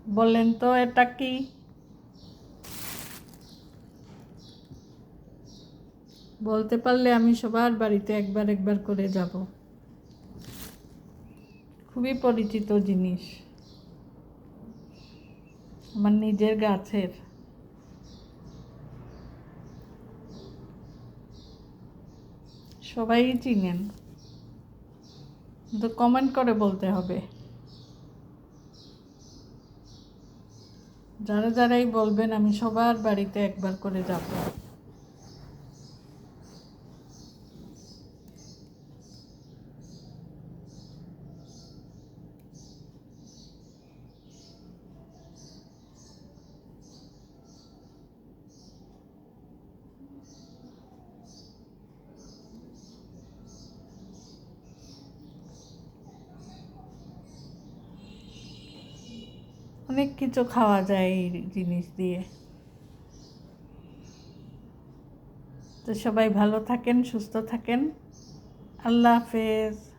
বলেন তো এটা কি? বলতে পারলে আমি সবার বাড়িতে একবার একবার করে যাব। খুবই পরিচিত জিনিস, আমার নিজের গাছের। সবাই চিনেন, তো কমেন্ট করে বলতে হবে। যারা যারাই বলবেন আমি সবার বাড়িতে একবার করে যাব। অনেক কিছু খাওয়া যায় এই জিনিস দিয়ে। তো সবাই ভালো থাকেন, সুস্থ থাকেন। আল্লাহ হাফেজ।